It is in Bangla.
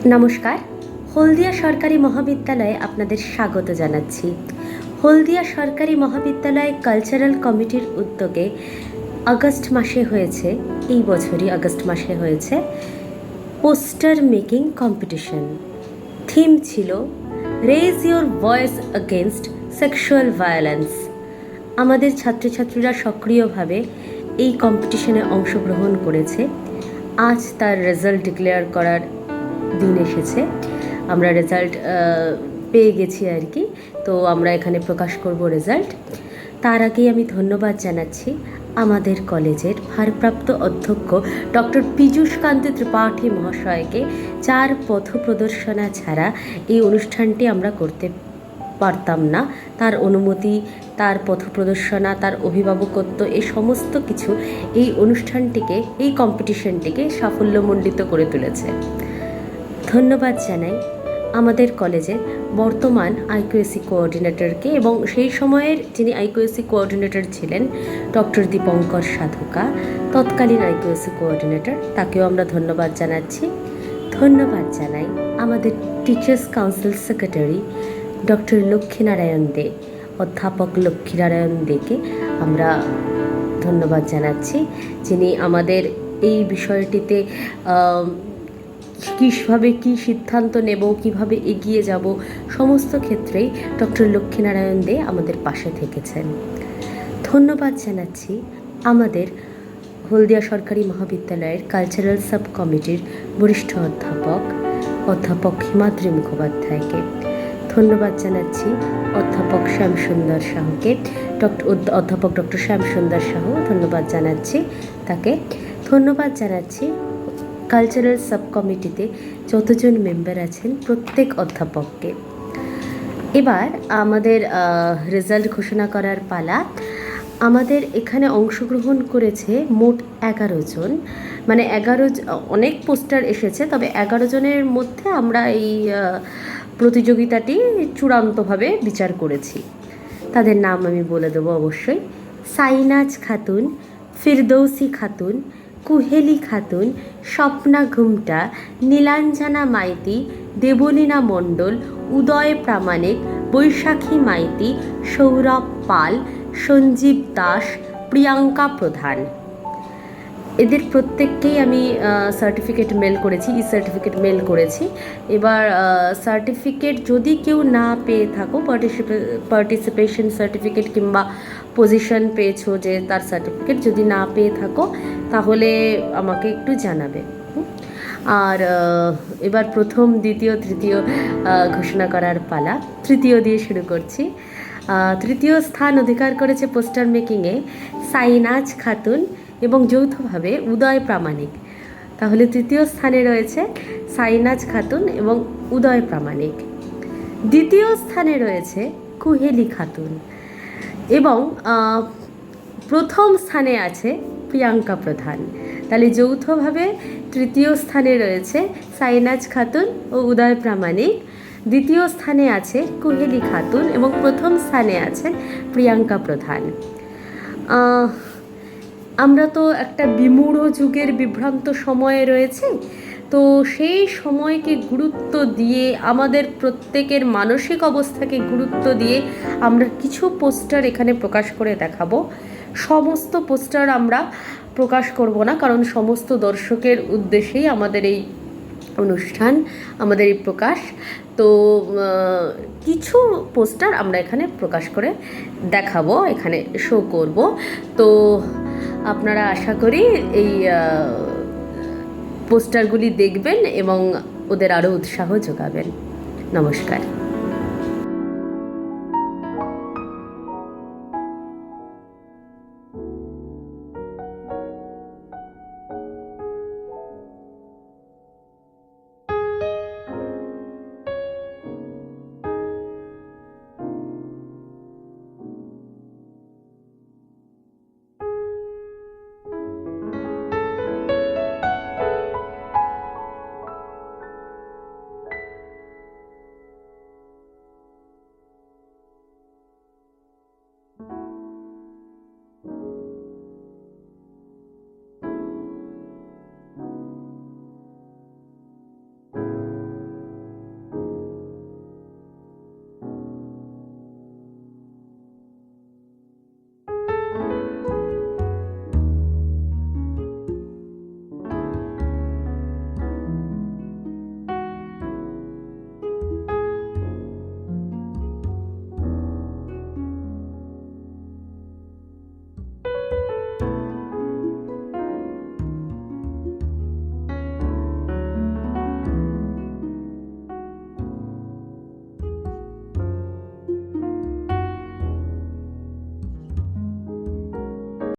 নমস্কার। হলদিয়া সরকারি মহাবিদ্যালয়ে আপনাদের স্বাগত জানাচ্ছি। হলদিয়া সরকারি মহাবিদ্যালয় কালচারাল কমিটির উদ্যোগে আগস্ট মাসে হয়েছে, এই বছরই আগস্ট মাসে হয়েছে পোস্টার মেকিং কম্পিটিশন। থিম ছিল raise your voice against sexual violence. আমাদের ছাত্রছাত্রীরা সক্রিয়ভাবে এই কম্পিটিশনে অংশগ্রহণ করেছে। আজ তার রেজাল্ট ডিক্লেয়ার করার দিন এসেছে। আমরা রেজাল্ট পেয়ে গেছি আর কি, তো আমরা এখানে প্রকাশ করব রেজাল্ট। তার আগেই আমি ধন্যবাদ জানাচ্ছি আমাদের কলেজের ভারপ্রাপ্ত অধ্যক্ষ ডক্টর পীযূষকান্তি ত্রিপাঠী মহাশয়কে, যার পথ প্রদর্শনা ছাড়া এই অনুষ্ঠানটি আমরা করতে পারতাম না। তার অনুমতি, তার পথ প্রদর্শনা, তার অভিভাবকত্ব, এই সমস্ত কিছু এই অনুষ্ঠানটিকে, এই কম্পিটিশনটিকে সাফল্যমণ্ডিত করে তুলেছে। ধন্যবাদ জানাই আমাদের কলেজের বর্তমান আইকিউএসি কোঅর্ডিনেটরকে এবং সেই সময়ের যিনি আইকিউএসি কোঅর্ডিনেটর ছিলেন ডক্টর দীপঙ্কর সাধুকা, তৎকালীন আইকিউএসি কোঅর্ডিনেটর, তাকেও আমরা ধন্যবাদ জানাচ্ছি। ধন্যবাদ জানাই আমাদের teachers council secretary doctor Lakshminarayan De, অধ্যাপক লক্ষ্মীনারায়ণ দেকে আমরা ধন্যবাদ জানাচ্ছি, যিনি আমাদের এই বিষয়টিতে কীভাবে কী সিদ্ধান্ত নেব, কিভাবে এগিয়ে যাব, সমস্ত ক্ষেত্রেই ডক্টর লক্ষ্মীনারায়ণ দে আমাদের পাশে থেকেছেন। ধন্যবাদ জানাচ্ছি আমাদের হলদিয়া সরকারি মহাবিদ্যালয়ের কালচারাল সাব কমিটির বরিষ্ঠ অধ্যাপক হিমাদ্রি মুখোপাধ্যায়কে। ধন্যবাদ জানাচ্ছি অধ্যাপক শ্যামসুন্দর সাহুকে, অধ্যাপক ডক্টর শ্যামসুন্দর সাহু, ধন্যবাদ জানাচ্ছি তাকে। ধন্যবাদ জানাচ্ছি কালচারাল সাব কমিটিতে যতজন মেম্বার আছেন প্রত্যেক অধ্যাপককে। এবার আমাদের রেজাল্ট ঘোষণা করার পালা। আমাদের এখানে অংশগ্রহণ করেছে মোট 11 জন, মানে 11 অনেক পোস্টার এসেছে, তবে 11 জনের মধ্যে আমরা এই প্রতিযোগিতাটি চূড়ান্তভাবে বিচার করেছি। তাদের নাম আমি বলে দেবো অবশ্যই: সাইনাজ খাতুন, ফিরদৌসি খাতুন, কুহেলি খাতুন, স্বপ্না ঘুমটা, নীলাঞ্জনা মাইতি, দেবলীনা মণ্ডল, উদয় প্রামাণিক, বৈশাখী মাইতি, সৌরভ পাল, সঞ্জীব দাস, প্রিয়াঙ্কা প্রধান। এদের প্রত্যেককেই আমি সার্টিফিকেট মেল করেছি, সার্টিফিকেট মেল করেছি। এবার সার্টিফিকেট যদি কেউ না পেয়ে থাকো, পার্টিসিপেশন সার্টিফিকেট কিংবা পজিশন পেয়েছো যে তার সার্টিফিকেট যদি না পেয়ে থাকো, তাহলে আমাকে একটু জানাবে। আর এবার প্রথম, দ্বিতীয়, তৃতীয় ঘোষণা করার পালা। তৃতীয় দিয়ে শুরু করছি। তৃতীয় স্থান অধিকার করেছে পোস্টার মেকিংয়ে সাইনাজ খাতুন এবং যৌথভাবে উদয় প্রামাণিক। তাহলে তৃতীয় স্থানে রয়েছে সাইনাজ খাতুন এবং উদয় প্রামাণিক। দ্বিতীয় স্থানে রয়েছে কুহেলি খাতুন এবং প্রথম স্থানে আছে প্রিয়াঙ্কা প্রধান। তাহলে যৌথভাবে তৃতীয় স্থানে রয়েছে সাইনাজ খাতুন ও উদয় প্রামাণিক, দ্বিতীয় স্থানে আছে কুহেলি খাতুন এবং প্রথম স্থানে আছেন প্রিয়াঙ্কা প্রধান। আমরা তো একটা বিমূঢ় যুগের বিভ্রান্ত সময়ে রয়েছে, তো সেই সময়কে গুরুত্ব দিয়ে, আমাদের প্রত্যেকের মানসিক অবস্থাকে গুরুত্ব দিয়ে আমরা কিছু পোস্টার এখানে প্রকাশ করে দেখাবো। সমস্ত পোস্টার আমরা প্রকাশ করব না, কারণ সমস্ত দর্শকের উদ্দেশ্যেই আমাদের এই অনুষ্ঠান, আমাদের এই প্রকাশ। তো কিছু পোস্টার আমরা এখানে প্রকাশ করে দেখাবো, এখানে শো করব। তো আপনারা আশা করি এই পোস্টারগুলি দেখবেন এবং ওদের আরও উৎসাহ যোগাবেন। নমস্কার।